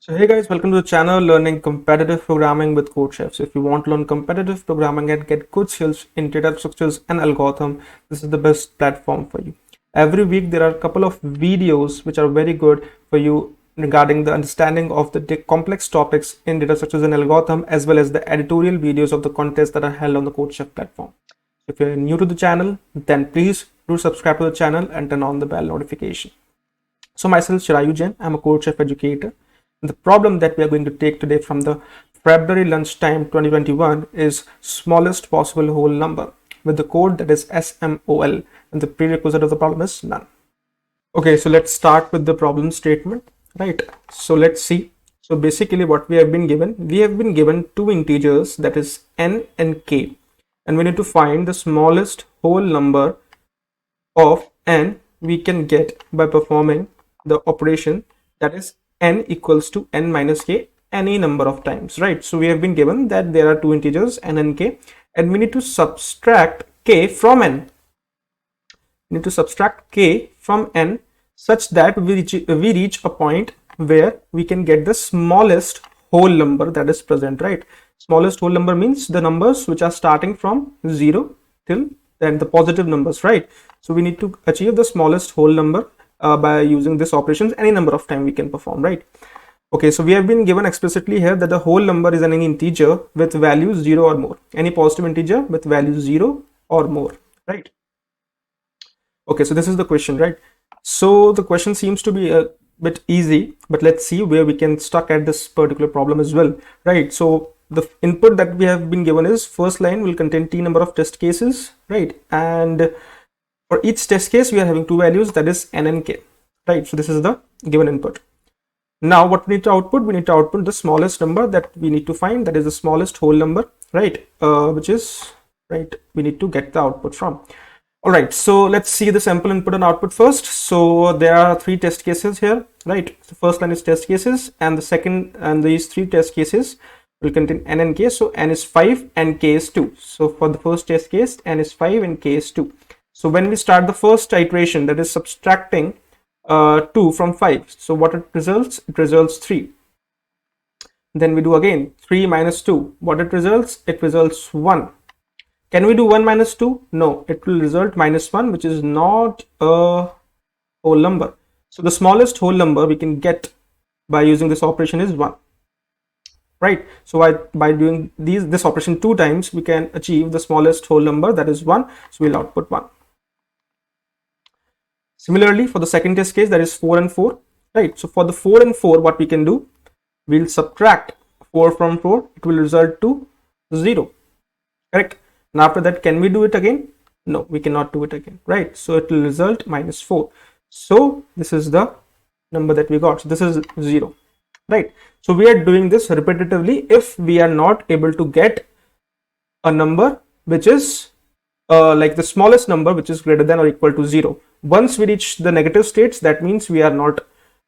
So hey guys, welcome to the channel Learning Competitive Programming with CodeChef. So if you want to learn competitive programming and get good skills in data structures and algorithm, this is the best platform for you. Every week there are a couple of videos which are very good for you regarding the understanding of the complex topics in data structures and algorithm, as well as the editorial videos of the contests that are held on the CodeChef platform. If you're new to the channel, then please do subscribe to the channel and turn on the bell notification. So myself, Chirayu Jain, I'm a CodeChef educator. The problem that we are going to take today from the February Lunchtime 2021 is smallest possible whole number with the code that is SMOL, and the prerequisite of the problem is none. Okay, so let's start with the problem statement, right? So let's see. So basically what we have been given two integers, that is n and k, and we need to find the smallest whole number of n we can get by performing the operation that is n equals to n minus k any number of times, right? So we have been given that there are two integers n and k, and we need to subtract k from n. We need to subtract k from n such that we reach a point where we can get the smallest whole number that is present, right? Smallest whole number means the numbers which are starting from 0 till then the positive numbers, right? So we need to achieve the smallest whole number by using this operations any number of time we can perform, right? Okay, so we have been given explicitly here that the whole number is any integer with value 0 or more, any positive integer with value 0 or more, right? Okay, so this is the question, right? So the question seems to be a bit easy, but let's see where we can stuck at this particular problem as well, right? So the input that we have been given is first line will contain t number of test cases, right? And for each test case we are having two values, that is n and k, right? So this is the given input. Now what we need to output, we need to output the smallest number that we need to find, that is the smallest whole number, right? Which is, right, we need to get the output from. All right, so let's see the sample input and output first. So there are three test cases here, right? The first line is test cases, and the second, and these three test cases will contain n and k. So n is 5 and k is 2. So for the first test case, n is 5 and k is 2. So when we start the first iteration, that is subtracting 2 from 5, so what it results? It results 3. Then we do again 3 minus 2. What it results? It results 1. Can we do 1 minus 2? No, it will result minus 1, which is not a whole number. So the smallest whole number we can get by using this operation is 1, right? So by doing this operation 2 times, we can achieve the smallest whole number, that is 1. So we'll output 1. Similarly, for the second test case, that is 4 and 4, right? So for the 4 and 4, what we can do, we'll subtract 4 from 4. It will result to 0, correct? And after that, can we do it again? No, we cannot do it again, right? So it will result minus 4. So this is the number that we got. So this is 0, right? So we are doing this repetitively if we are not able to get a number which is like the smallest number which is greater than or equal to 0. Once we reach the negative states, that means we are not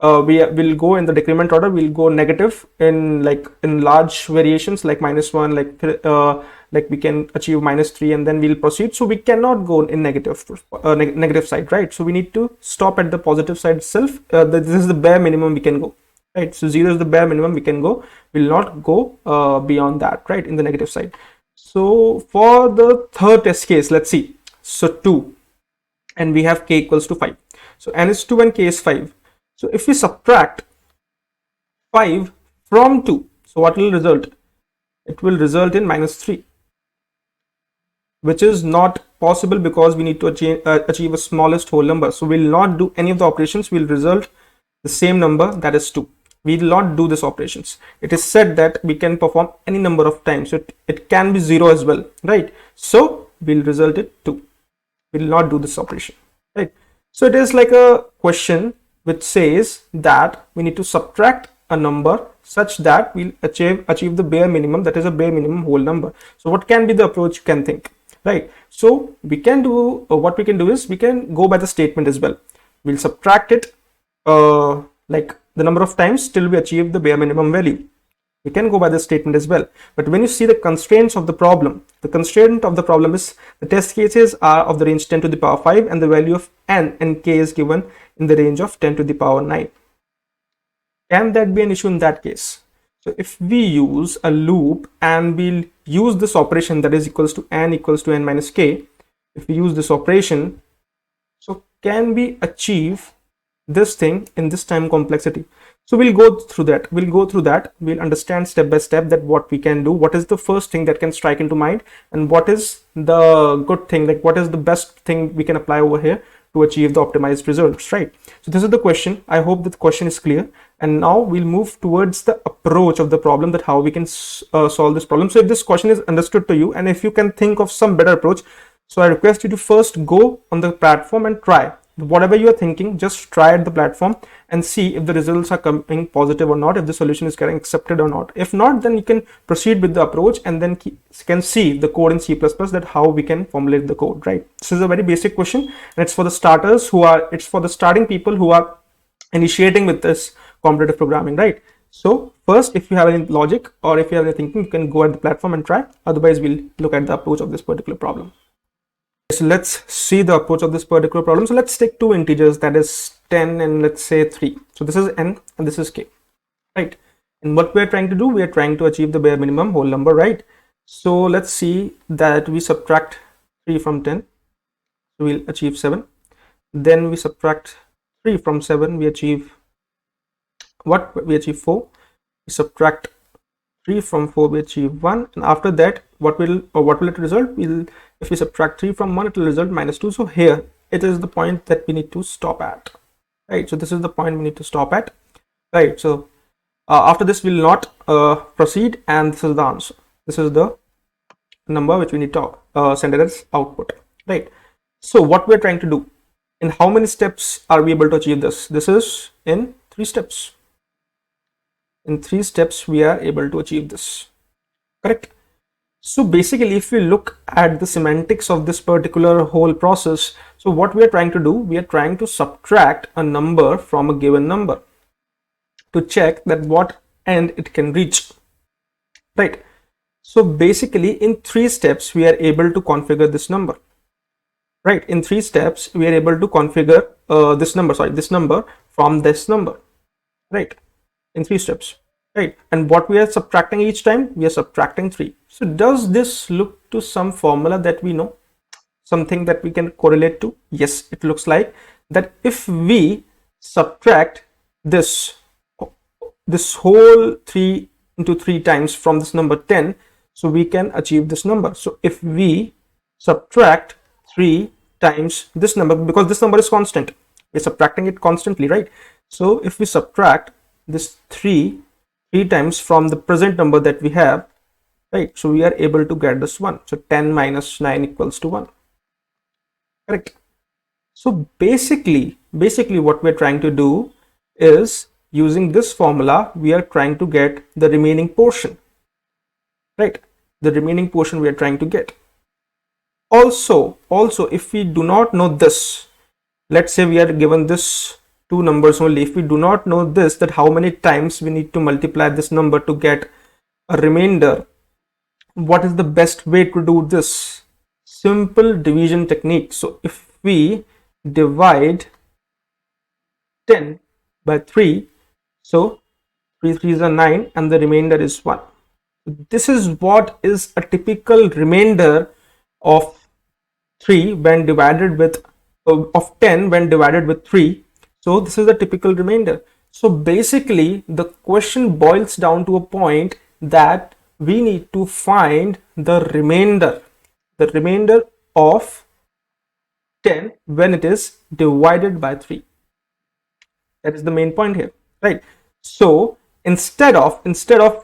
we will go in the decrement order. We'll go negative in large variations like minus 1, like we can achieve minus 3, and then we'll proceed. So we cannot go in negative negative side, right? So we need to stop at the positive side itself. This is the bare minimum we can go, right? So 0 is the bare minimum we can go. We'll not go beyond that, right, in the negative side. So for the third test case, let's see. So 2, and we have k equals to 5. So n is 2 and k is 5. So if we subtract 5 from 2, so what will result? It will result in minus 3, which is not possible because we need to achieve a smallest whole number. So we'll not do any of the operations. We'll result the same number, that is 2. We will not do this operations. It is said that we can perform any number of times. So it can be 0 as well, right? So we'll result it 2. We'll not do this operation, right? So it is like a question which says that we need to subtract a number such that we'll achieve the bare minimum, that is a bare minimum whole number. So what can be the approach you can think, right? So we can do what we can do is we can go by the statement as well. We'll subtract it like the number of times till we achieve the bare minimum value. We can go by the statement as well. But when you see the constraints of the problem, the constraint of the problem is the test cases are of the range 10 to the power 5, and the value of n and k is given in the range of 10 to the power 9. Can that be an issue in that case? So if we use a loop and we'll use this operation that is equals to n minus k, if we use this operation, so can we achieve this thing in this time complexity? So we'll go through that. We'll understand step by step that what we can do, what is the first thing that can strike into mind, and what is the good thing, like what is the best thing we can apply over here to achieve the optimized results, right? So this is the question. I hope that the question is clear. And now we'll move towards the approach of the problem, that how we can solve this problem. So if this question is understood to you, and if you can think of some better approach, so I request you to first go on the platform and try whatever you are thinking. Just try at the platform and see if the results are coming positive or not, if the solution is getting accepted or not. If not, then you can proceed with the approach and then can see the code in C++, that how we can formulate the code, right? This is a very basic question, and it's for the starters it's for the starting people who are initiating with this competitive programming, right? So first, if you have any logic or if you have any thinking, you can go at the platform and try. Otherwise, we'll look at the approach of this particular problem. So let's see the approach of this particular problem. So let's take two integers, that is 10 and let's say 3. So this is n and this is k, right? And what we're trying to do, we are trying to achieve the bare minimum whole number, right? So let's see that we subtract 3 from 10, so we'll achieve 7. Then we subtract 3 from 7, we achieve what? We achieve 4. We subtract 3 from 4, we achieve 1. And after that, what will it result? If we subtract 3 from 1, it will result -2. So here it is the point that we need to stop at, right? So this is the point we need to stop at, right? So after this, we'll not proceed, and this is the answer. This is the number which we need to send it as output, right? So what we're trying to do, in how many steps are we able to achieve this? This is in 3 steps. In 3 steps, we are able to achieve this, correct? So basically, if we look at the semantics of this particular whole process, so what we are trying to do, we are trying to subtract a number from a given number to check that what end it can reach, right? So basically, in 3 steps, we are able to configure this number, right? In 3 steps, we are able to configure this number from this number, right? In 3 steps, right? And what we are subtracting each time, we are subtracting 3. So does this look to some formula that we know, something that we can correlate to? Yes, it looks like that if we subtract this whole 3 into 3 times from this number 10, so we can achieve this number. So if we subtract 3 times this number, because this number is constant, we're subtracting it constantly, right? So if we subtract this 3 times from the present number that we have, right, so we are able to get this 1. So 10 minus 9 equals to 1, correct? So basically what we're trying to do is, using this formula, we are trying to get the remaining portion, right? The remaining portion we are trying to get. Also, if we do not know this, let's say we are given this 2 numbers only. If we do not know this, that how many times we need to multiply this number to get a remainder, what is the best way to do this? Simple division technique. So if we divide 10 by 3, so 3 3s are 9 and the remainder is 1. This is what is a typical remainder of 3 when divided with of 10 when divided with 3. So this is the typical remainder. So basically, the question boils down to a point that we need to find the remainder of 10 when it is divided by 3. That is the main point here, right? So instead of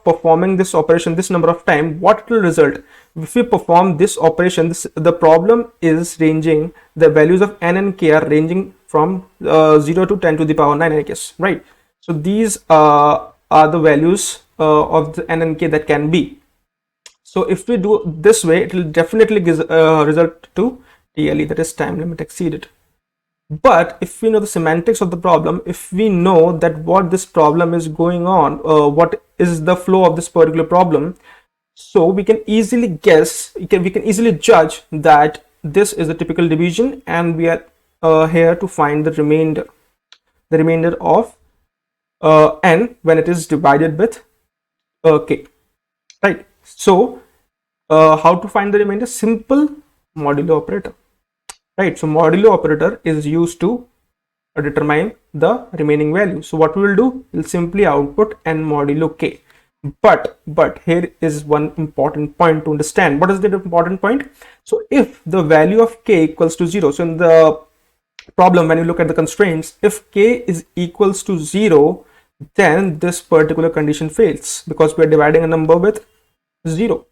performing this operation this number of time, what will result if we perform this operation? The problem is ranging, the values of n and k are ranging from 0 to 10 to the power 9, I guess, right? So these are the values of the n and k that can be. So if we do this way, it will definitely give result to TLE, that is time limit exceeded. But if we know the semantics of the problem, if we know that what this problem is going on, what is the flow of this particular problem, so we can easily guess, we can easily judge that this is a typical division, and we are here to find the remainder of n when it is divided with k, right? So how to find the remainder? Simple modulo operator, right? So modulo operator is used to determine the remaining value. So what we will do, we'll simply output n modulo k. But here is one important point to understand. What is the important point? So if the value of k equals to 0, so in the problem, when you look at the constraints, if k is equals to 0, then this particular condition fails because we are dividing a number with 0,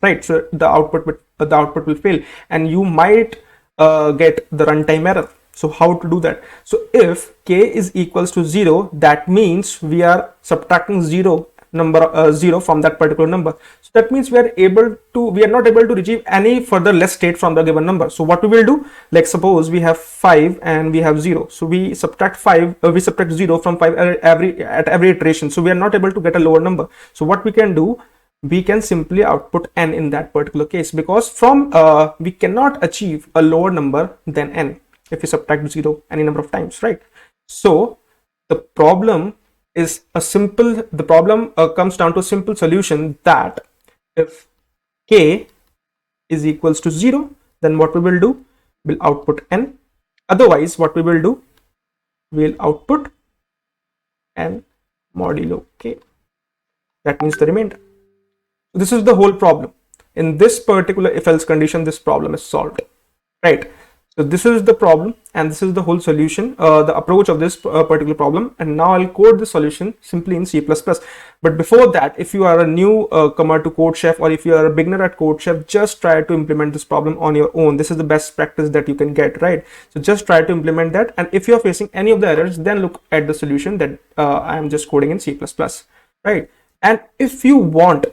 right? So the output will fail, and you might get the runtime error. So how to do that? So if k is equals to 0, that means we are subtracting 0 from that particular number. So that means we are not able to retrieve any further less state from the given number. So what we will do, like suppose we have 5 and we have 0, so we subtract 0 from 5 at every iteration. So we are not able to get a lower number. So what we can do, we can simply output n in that particular case, because from we cannot achieve a lower number than n if we subtract 0 any number of times, right? So the problem comes down to a simple solution, that if k is equals to 0, then what we will do, we'll output n. Otherwise, what we will do, we'll output n modulo k. That means the remainder. This is the whole problem. In this particular if else condition, this problem is solved, right? So this is the problem, and this is the whole solution, the approach of this particular problem. And now I'll code the solution simply in C++. But before that, if you are a new comer to CodeChef, or if you are a beginner at CodeChef, just try to implement this problem on your own. This is the best practice that you can get, right? So just try to implement that. And if you are facing any of the errors, then look at the solution that I am just coding in C++, right? And if you want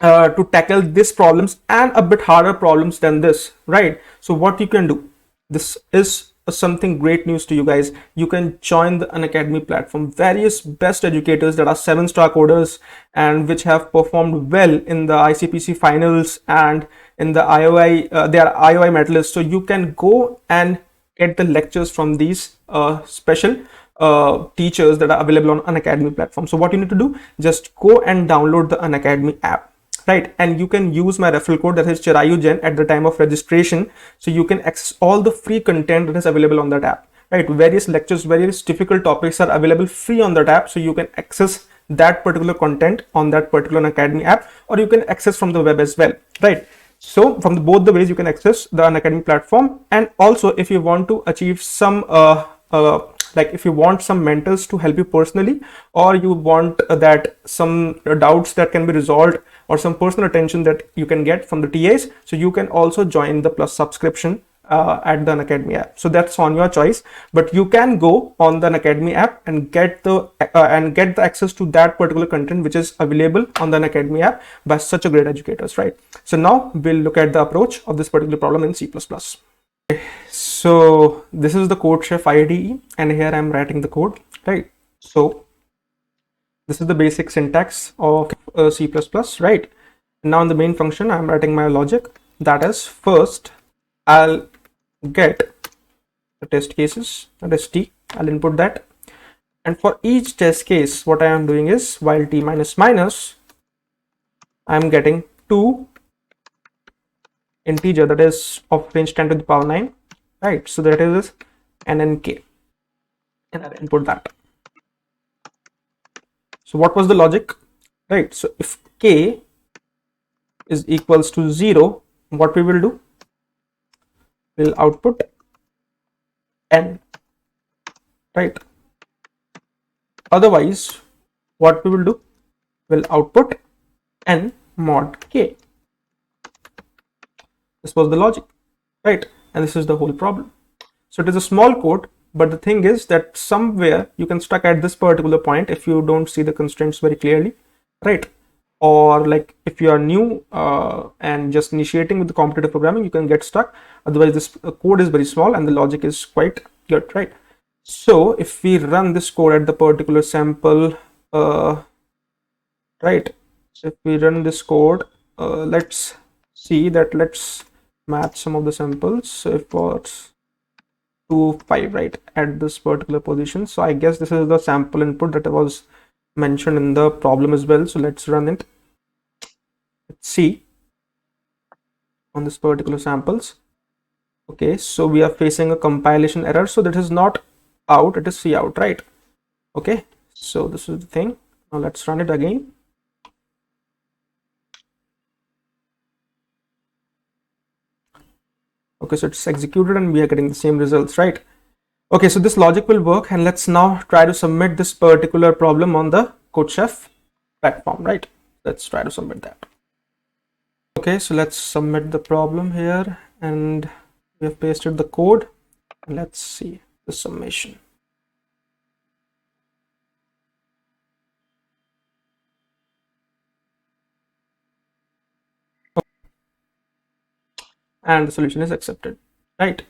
to tackle these problems and a bit harder problems than this, right? So what you can do, this is something great news to you guys. You can join the Unacademy platform. Various best educators that are 7-star coders and which have performed well in the ICPC finals and in the IOI, they are IOI medalists. So you can go and get the lectures from these special teachers that are available on Unacademy platform. So what you need to do, just go and download the Unacademy app, right? And you can use my referral code, that is Chirayu Jain, at the time of registration. So you can access all the free content that is available on that app, right? Various lectures, various difficult topics are available free on that app. So you can access that particular content on that particular Unacademy app, or you can access from the web as well, right? So from both the ways you can access the Unacademy platform. And also, if you want to achieve some like if you want some mentors to help you personally, or you want that some doubts that can be resolved, or some personal attention that you can get from the TAs, so you can also join the Plus subscription at the Unacademy app. So that's on your choice, but you can go on the Unacademy app and get the access to that particular content which is available on the Unacademy app by such a great educators, right? So now we'll look at the approach of this particular problem in C++. So this is the CodeChef IDE, and here I'm writing the code, right? So this is the basic syntax of C++, right? Now in the main function, I'm writing my logic. That is, first I'll get the test cases, that is t, I'll input that. And for each test case, what I am doing is, while t minus minus, I'm getting 2 integer that is of range 10 to the power 9, right? So that is n and k, and I'll input that. So what was the logic, right? So if k is equals to 0, what we will do, we'll output n, right? Otherwise, what we will do, we'll output n mod k. This was the logic, right? And this is the whole problem. So it is a small code, but the thing is that somewhere you can stuck at this particular point if you don't see the constraints very clearly, right? Or like if you are new and just initiating with the competitive programming, you can get stuck. Otherwise, this code is very small and the logic is quite good, right? So if we run this code at the particular sample, right? So if we run this code, let's see that, let's match some of the samples. So if for to 5, right, at this particular position. So I guess this is the sample input that was mentioned in the problem as well. So let's run it. Let's see on this particular samples. Okay, so we are facing a compilation error. So that is not out, it is C out, right? Okay, so this is the thing. Now let's run it again. Okay, so it's executed and we are getting the same results, right? Okay, so this logic will work, and let's now try to submit this particular problem on the CodeChef platform, right? Let's try to submit that. Okay, so let's submit the problem here, and we have pasted the code. Let's see the summation. And the solution is accepted, right?